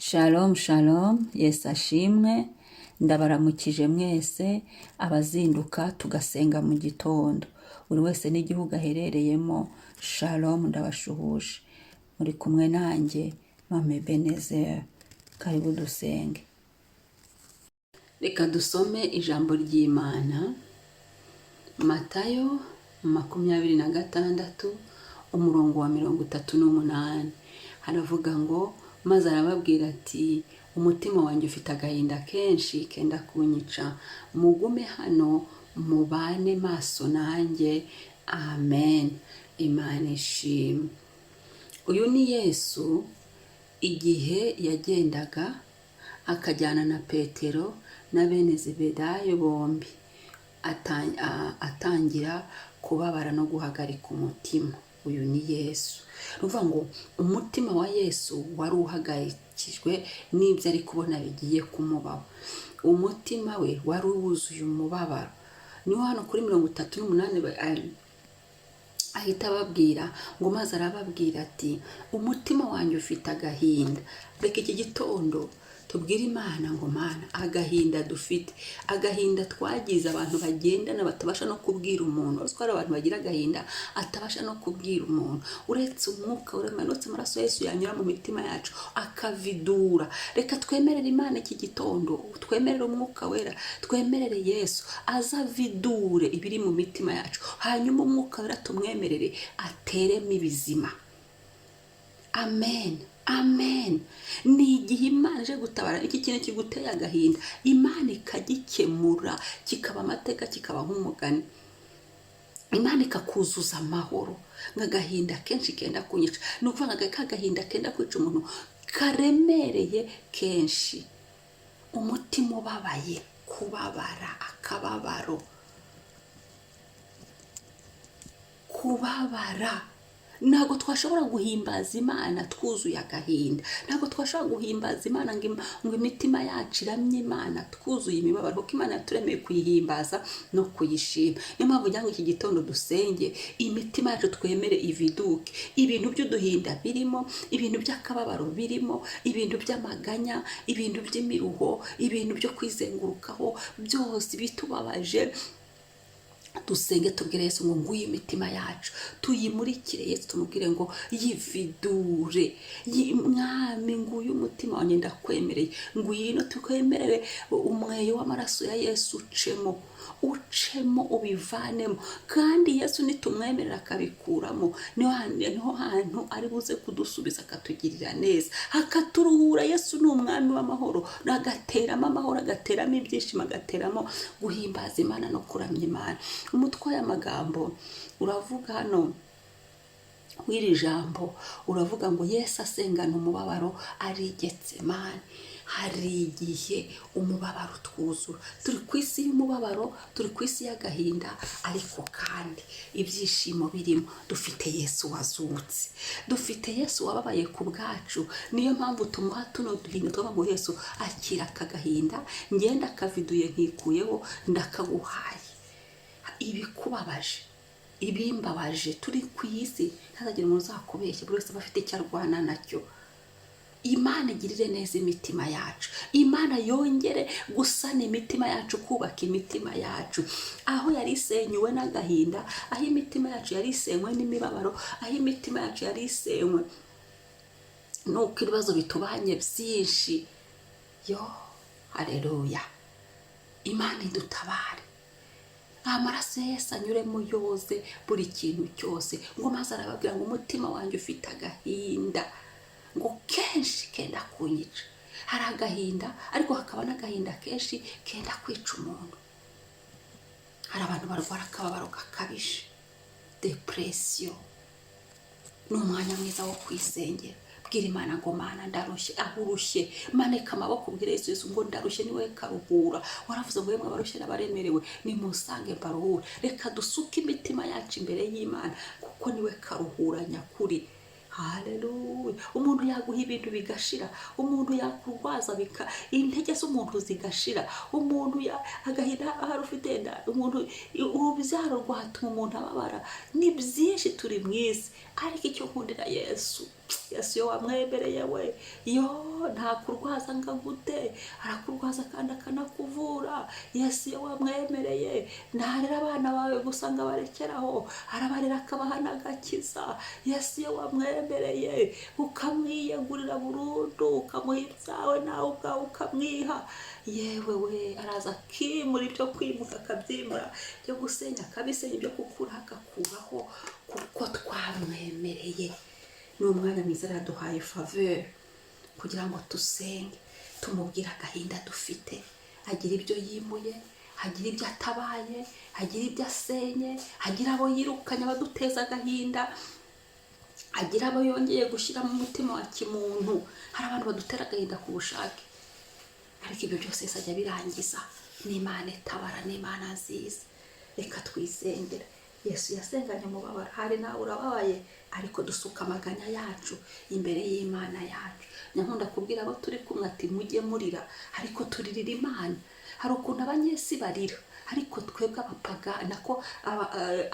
Shalom shalom, Yesu ashimwe, ndabaramukije mwese abazinduka tugasenga mu gitondo, buri wese n'igihugu aherereyemo. Shalom, ndabashuhuje, muri kumwe nanjye Maman Ebenezer. Karibu dusenge. Reka dusome ijambo ry'Imana, Matayo 26 umurongo wa 38. Haravuga ngo, maze arababwira ati, umutima wanjye ufite agahinda kenshi, kenda kunyica, mugume hano, mubane maso nanjye. Amen. Imana ishimwe. Uyu ni Yesu igihe yagendaga akajyana na Petero na Ebenezer bombi, atangira kubabara no guhagarika umutima. Uyu ni Yesu. Ruvuga ngo umutima wa Yesu wari uhagarikijwe n'ibyo ari kubona bigiye kumubaho. Umutima we wari wuzuye umubabaro. Niho hano kuri 38 ahita ababwira ngo, maze arababwira ati, umutima wanjye ufite agahinda. Reka iki gitondo tubwire Imana ngo, Mana, agahinda dufite, agahinda twagize, abantu bagendana batabasha no kubwira umuntu. Uziko ari abantu bagira agahinda atabasha no kubwira umuntu, uretse umwuka uremanutse amaraso Yesu yanyura mu mitima yacu akavidura. Reka twemerere Imana iki gitondo, twemerere umwuka wera, twemerere Yesu azavidure ibiri mu mitima yacu, hanyuma umwuka wera tumwemerere ateremo ibizima. Amen. Amen. Ni igihe Imana ije gutabara iki kintu kiguteye agahinda, Imana ikagikemura kikaba amateka, kikaba nk'umugani. Imana ikakuzuza amahoro. Nk'agahinda kenshi kenda kunyica, ni ukuvuga ngo agahinda kenda kwica umuntu karemereye kenshi, umutima ubabaye, kubabara, akababaro, kubabara. Ntabwo twashobora guhimbaza Imana twuzuye agahinda. Ntabwo twashobora guhimbaza Imana ngo imitima yacu iramye Imana twuzuye imibabaro, kuko Imana yaturemeye kuyihimbaza no kuyishima. Niyo mpamvu ngira ngo iki gitondo dusenge imitima yacu twemere ividuke, ibintu by'uduhinda birimo, ibintu by'akababaro birimo, ibintu by'amaganya, ibintu by'imiruho, ibintu byo kwizengurukaho, byose bitubabaje. Dusenge tubwire Yesu ngo, nguyu imitima yacu tuyimurikire Yesu, tumubwire ngo yividure. Mwami, nguyu umutima wanjye ndakwemereye, ngwino tukwemerere umweyo w'amaraso ya Yesu ucemo ubivanemo. Kandi Yesu nitumwemerera akabikuramo, niho hantu ari buze kudusubiza akatugirira neza, akaturuhura. Yesu ni umwami w'amahoro, agateramo amahoro, agateramo ibyishimo, agateramo guhimbaza Imana no kuramya Imana. Umutwe y'amagambo uravuga hano w'iri jambo, uravuga ngo Yesu asengana umubabaro ari Getsemani. Hari igihe umubabaro twuzura, turi ku isi y'umubabaro, turi ku isi y'agahinda, ariko kandi ibyishimo birimo. Dufite Yesu wazutse, dufite Yesu wababaye ku bwacu. Niyo mpamvu tumuha tuno duhinda, tuvuga ngo Yesu akira aka gahinda, ngenda akaviduye nkikuyeho, ndakaguhaye. Ibikubabaje, ibimbabaje, turi ku isi, ntazagire umuntu uzakubeshya, buri wese aba afite icyo arwana nacyo. Imana igirire neza imitima yacu, Imana yongere gusana imitima yacu, kubaka imitima yacu. Aho yari isenywe n'agahinda, aho imitima yacu yari isenywe n'imibabaro, aho imitima yacu yari isenywe nuko ibibazo bitubanye byinshi. Haleluya. Imana idutabare, amaraso ya Yesu anyuremo yoze buri kintu cyose. Ngo maze arababwira ngo, umutima wanjye ufite agahinda, ngo kenshi kenda kunyica. Hari agahinda, ariko hakaba n'agahinda kenshi kenda kwica umuntu. Hari abantu barwara akababaro gakabije, depression. Ni umwanya mwiza wo kwisengera. Bwira Imana ngo, Mana, ndarushye. Aho urushye, manika amaboko, ubwire Yesu ngo, ndarushye, niwe karuhura. Waravuze ngo, yemwe abarushye n'abaremerewe, nimusange mbaruhure. Reka dusuke imitima yacu imbere y'Imana, kuko niwe karuhura nyakuri. Haleluya. Umuntu yaguha ibintu bigashira, umuntu yakurwaza intege z'umuntu zigashira, umuntu agahinda harufite nda, umuntu urubyaro rwatuma umuntu ababara. Ni byinshi turi mwisi, ariko icyo nkundira Yesu yo wamwemereye we, nta kurwaza ngo gute, arakurwaza kandi akanakuvura. Yesu iyo wamwemereye ntarera abana bawe gusa ngo abarekeraho, arabarera akabaha n'agakiza. Yesu iyo wamwemereye ukamwiyegurira burundu, ukamuha ibyawe nawe ubwawe ukamwiha, yewe we araza akimura ibyo kwimuka akabyimura, byo gusenya akabisenya, ibyo gukura agakuraho, kuko twamwemereye. Ni umwanya mwiza yaduhaye faveur kugira ngo tusenge, tumubwire agahinda dufite, agira ibyo yimuye, agira ibyo atabaye, agira ibyo asenye, agira abo yirukanye abaduteza agahinda, agira abo yongeye gushyira mu mutima wa kimuntu. Hari abantu badutera agahinda ku bushake, ariko ibyo byose Yesu ajya birangiza. Ni Imana itabara, ni Imana nziza. Reka twisengere. Yesu yasenganye umubabaro, hari nawe urababaye, ariko dusuka amaganya yacu imbere y'Imana yacu. Nyankunda kubwira abo turi kumwe ati mujye murira, ariko turirira Imana. Hari ukuntu abanyesi barira, ariko twebwe abapagani, ko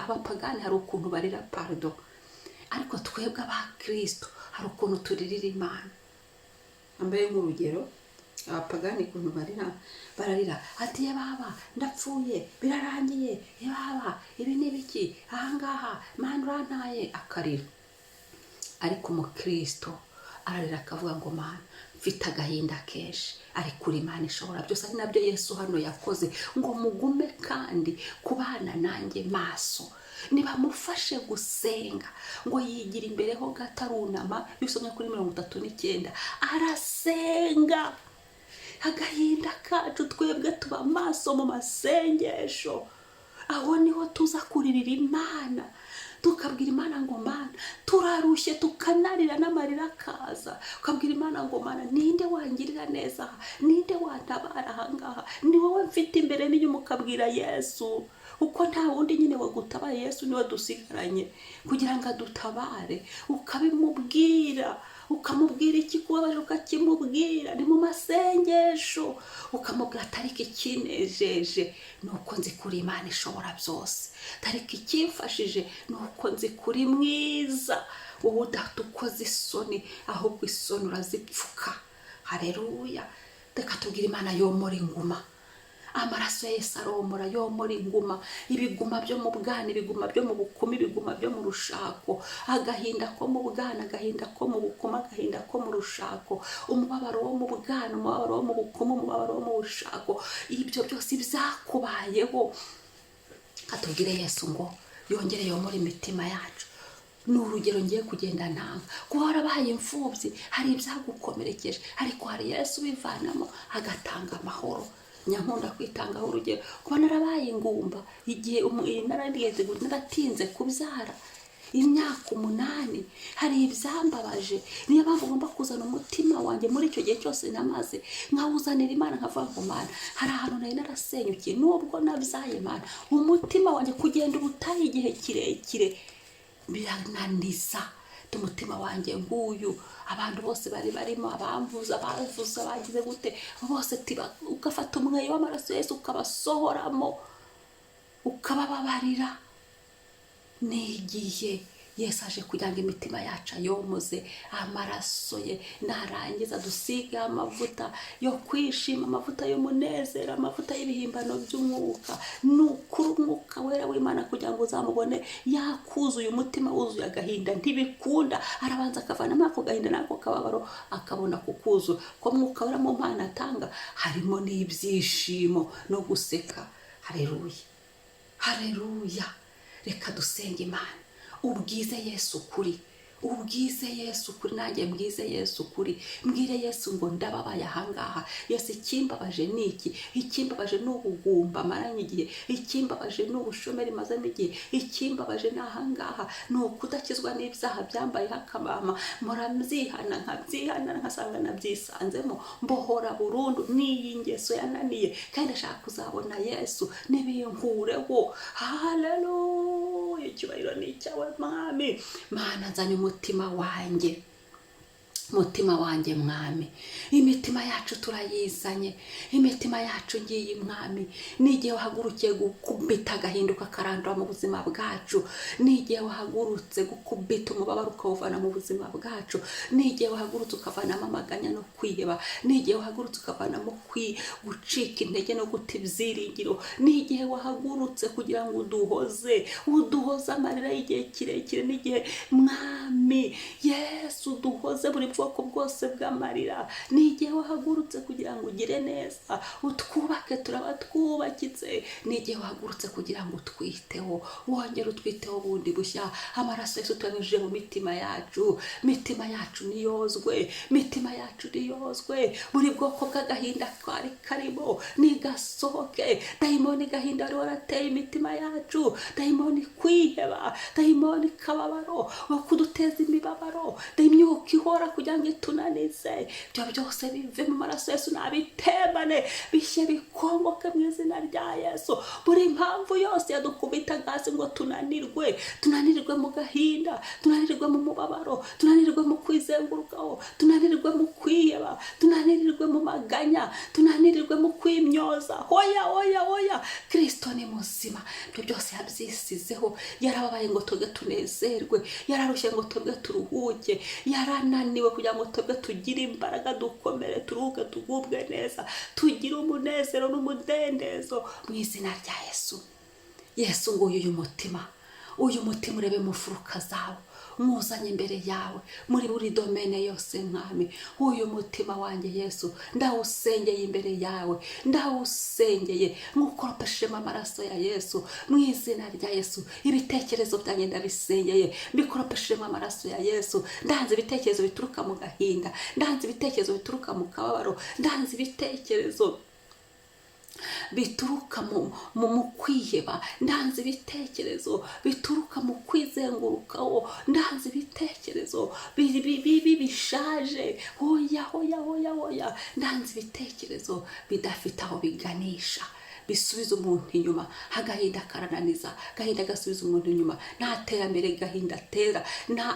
abapagani hari ukuntu barira, pardon, ariko twebwe abakristo hari ukuntu turirira Imana. Ambaye nk'urugero, abapagani ukuntu bararira ati ye baba ndapfuye birarangiye, ye baba ibi ni biki, ahangaha Mana urantaye, akarira. Ariko umukristo ararira akavuga ngo Mana mfite agahinda kenshi, ariko Imana ishobora byose. Ari nabyo Yesu hano yakoze, ngo mugume kandi kubana nanjye maso. Nibamufashe gusenga, ngo yigira imbere ho gatarunama. Bisomye kuri 39 arasenga. Agahinda kacu twebwe tuba maso mu masengesho, aho niho tuza kuririra Imana, tukabwira Imana ngo Mana turarushye, tukanarira n'amarira akaza, ukabwira Imana ngo Mana ninde wangirira neza, ninde wantabara ahangaha, ni wowe mfite imbere n'inyuma. Ukabwira Yesu, uko nta wundi nyine wagutabaye, Yesu niwe dusigaranye kugira ngo adutabare. Ukabimubwira, ukamubwira ikikubabaje ukakimubwira, ni mu masengesho. Ukamubwira tariki ikinejeje nuko nzi kuri Imana ishobora byose, tariki ikimfashije nuko nzi kuri mwiza, wowe udadukoze isoni, ahubwo isoni urazipfuka. Haleluya. Reka tubwire Imana yomora inguma. Amaraso ya Yesu aromora, yomora inguma, ibiguma byo mu bwana, ibiguma byo mu bukumi, ibiguma byo mu rushako, agahinda ko mu bwana, agahinda ko mu bukumi, agahinda ko mu rushako, umubabaro wo mu bwana, umubabaro wo mu bukumi, umubabaro wo mu rushako. Ibyo byose byakubayeho, atubwire Yesu ngo yongere yomora imitima yacu. Ni urugero ngiye kugenda ntanga, kuba warabaye imfubyi, hari ibyagukomerekeje, ariko hari Yesu bivanamo agatanga amahoro. Nyankunda kwitangaho urugero, kuba narabaye ingumba, igihe naratinze kubyara imyaka 8, hari ibyambabaje. Niyo mpamvu ngomba kuzana umutima wanjye muri icyo gihe cyose namaze, nkawuzanira Imana, nkavuga ngo Mana hari ahantu nari narasenyukiye, nubwo nabyaye Mana umutima wanjye kugenda ubutaye igihe kirekire birananiza. Umutima wanjye nguyu, abantu bose bari barimo, abamvuza, abavuza, bagize gute bose, ugafata umweyo w'amaraso Yesu ukabasohoramo, ukabababarira. Nigiye Yesu aje kugira ngo imitima yacu ayomoze amaraso ye, narangiza dusiga amavuta yo kwishima, amavuta y'umunezero, amavuta y'ibihimbano by'umwuka. Nukuri umwuka wera w'Imana kugira ngo uzamubone yakuzuye umutima wuzuye agahinda, ntibikunda. Arabanza akavanamo ako gahinda n'ako kababaro, akabona kukuzura. Ko mwuka wera mu Mana atanga harimo n'ibyishimo no guseka. Haleluya, haleluya. Reka dusenge Imana, ubwize Yesu kuri, ubwize Yesu kuri, nanjye mbwize Yesu kuri. Mbwire Yesu ngo ndababaye ahangaha. Yesu ikimbabaje ni iki? Ikimbabaje ni ubugumba maranye igihe, ikimbabaje ni ubushomeri mazemo igihe, ikimbabaje ni ahangaha ni ukudakizwa n'ibyaha byambayeho akamama. Murabyihana, nkabyihana, nkasanga nabyisanzemo, mbohora burundu n'iyi ngeso yananiye, kandi ndashaka kuzabona Yesu n'ibinkureho. Haleluya, icyubahiro ni icyawe Mwami. Mana nzanye umutima wanjye, mutima wanjye mwami, imitima yacu turayizanye, imitima yacu ngiye mwami. N'igihe wahagurukiye gukubita agahinda ukakarandura mu buzima bwacu, n'igihe wahagurutse gukubita umubabaro ukawuvana mu buzima bwacu, n'igihe wahagurutse ukavanamo amaganya no kwiheba, n'igihe wahagurutse ukavanamo gucika intege no guta ibyiringiro, n'igihe wahagurutse kugira ngo uduhoze amarira y'igihe kirekire, n'igihe mwami Yesu duhoze buri bwoko bwose bw'amarira, n'igihe wahagurutse kugira ngo ugire neza utwubake turaba twubakitse, n'igihe wahagurutse kugira ngo utwiteho, wongere utwiteho bundi bushya. Amaraso Yesu tuyanyujije mu mitima yacu, mitima yacu niyozwe, mitima yacu niyozwe, buri bwoko bw'agahinda twari karimo nigasohoke, dayimoni gahinda wari warateye imitima yacu, dayimoni kwiheba, dayimoni kababaro kuduteza imibabaro, imyuka ihora kugira ngo itunanize, ibyo byose bive mu maraso Yesu, nabitembane bishye bikongoke mu izina rya Yesu. Buri mpamvu yose yadukubita hasi ngo tunanirwe mu gahinda, tunanirwe mu mubabaro, tunanirwe mu kwizengurukaho, tunanirwe mu kwiheba, tunanirwe mu maganya, tunanirwe mu kwimyoza. Hoya Kristo ni muzima, ibyo byose yabyisizeho. Yarababaye ngo twebwe tunezerwe, yararushye ngo twebwe turuhuke, yarananiwe kugira ngo twebwe tugire imbaraga, dukomere, turuhuke, tugubwe neza, tugire umunezero n'umudendezo mu izina rya Yesu. Yesu nguyu uyu mutima urebe mu mfuruka zawe, mwuzanye imbere yawe muri buri domene yose mwami. Uyu mutima wanjye Yesu ndawusengeye imbere yawe, ndawusengeye nk'ukoropeshemo amaraso ya Yesu mu izina rya Yesu. Ibitekerezo byanjye ndabisengeye mbikoropeshemo amaraso ya Yesu. Ndanze ibitekerezo bituruka mu gahinda, ndanze ibitekerezo bituruka mu kababaro, ndanze ibitekerezo bituruka mu kwiheba, ndanze ibitekerezo bituruka mu kwizengurukaho, ndanze ibitekerezo bishaje. Hoya ndanze ibitekerezo bidafite aho biganisha, bisubiza umuntu inyuma. Agahinda karananiza, agahinda gasubiza umuntu inyuma. Nta terambere gahinda atera, nta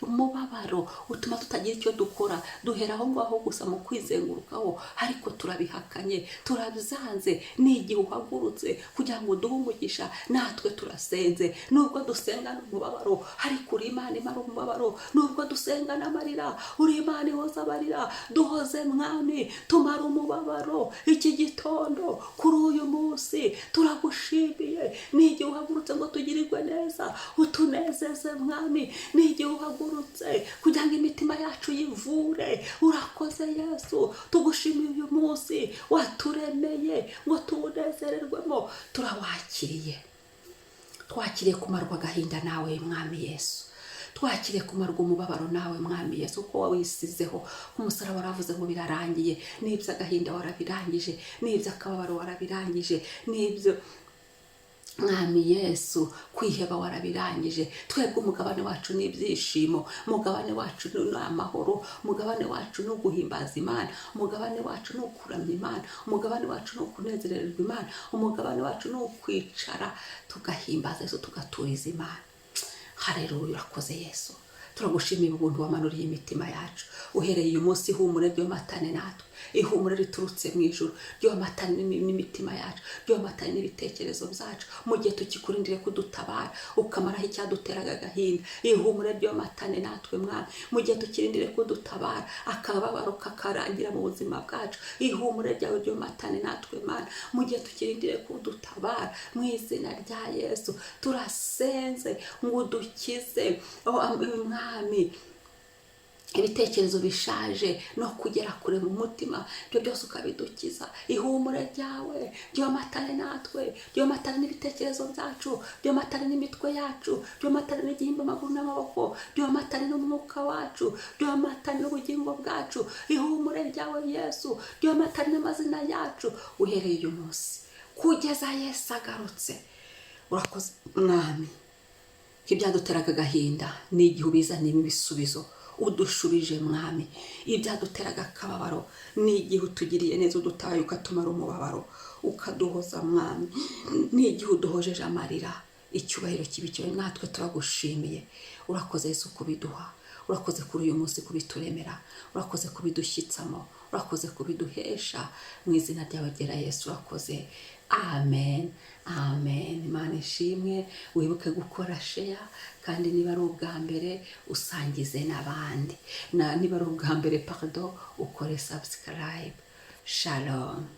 umubabaro utuma tutagira icyo dukora, duhera aho ngaho gusa mu kwizengurukaho, ariko turabihakanye, turabyanze. N'igihe uhagurutse kugira ngo uduhe umugisha, natwe turasenze. Nubwo dusengana umubabaro, ariko uri Imana imara umubabaro. Nubwo dusengana amarira, uri Imana ihoza amarira. Duhoze mwami, tumara umubabaro. Iki gitondo kuri uyu munsi turagushimiye. N'igihe uhagurutse ngo tugirirwe neza, utunezeze mwami. N'igihe uhagurutse kugira ngo imitima yacu yivure, urakoze Yesu. Tugushimiye uyu munsi waturemeye ngo tuwunezererwemo. Turawakiriye, twakiriye kumarwa agahinda nawe mwami Yesu, twakiriye kumarwa umubabaro nawe mwami Yesu, uko wawisizeho ku musaraba. Waravuze ngo birarangiye, n'ibyo agahinda warabirangije, n'ibyo akababaro warabirangije, n'ibyo mwami Yesu kwiheba warabirangije. Twebwe umugabane wacu n'ibyishimo, umugabane wacu ni amahoro, umugabane wacu ni uguhimbaza Imana, umugabane wacu ni ukuramya Imana, umugabane wacu ni ukunezererwa Imana, umugabane wacu ni ukwicara tugahimbaza Yesu, tugaturiza Imana. Haleluya, urakoze Yesu. Turagushimiye ubuntu wamanuriye imitima yacu. Uhereye uyu munsi ihumure ryomatane natwe, ihumure riturutse mu ijuru ryomatane n'imitima yacu, ryomatane n'ibitekerezo byacu. Mu gihe tukikurindire kudutabara ukamaraho icyaduteraga agahinda, ihumure ryomatane natwe mwami. Mu gihe tukirindire kudutabara akababaro kakarangira mu buzima bwacu, ihumure ryawe ryomatane natwe Mana. Mu gihe tukirindire kudutabara mu izina rya Yesu turasenze ngo udukize mwami ibitekerezo bishaje no kugera kure mu mutima, ibyo byose ukabidukiza. Ihumure ryawe ryomatane natwe, ryomatane n'ibitekerezo byacu, ryomatane n'imitwe yacu, ryomatane n'igihimba, amaguru n'amaboko, ryomatane n'umwuka wacu, ryomatane n'ubugingo bwacu. Ihumure ryawe Yesu ryomatane n'amazina yacu, uhereye uyu munsi kugeza Yesu agarutse. Urakoze mwami, ibyaduteraga agahinda n'igihe ubizaniyemo ibisubizo udushubije mwami. Ibyaduteraga akababaro n'igihe utugiriye neza, udutaye ukatumara umubabaro, ukaduhoza mwami. N'igihe uduhojeje amarira, icyubahiro kibi cyawe. Natwe turagushimiye, urakoze Yesu kubiduha. urakoze kuri uyu munsi kubituremera, urakoze kubidushyitsamo, urakoze kubiduhesha, mu izina ryawe ryera Yesu urakoze. Amen, amen. Imana ishimwe. Wibuke gukora share, kandi niba ari ubwa mbere usangize n'abandi, niba ari ubwa mbere ukore subscribe. Shalom.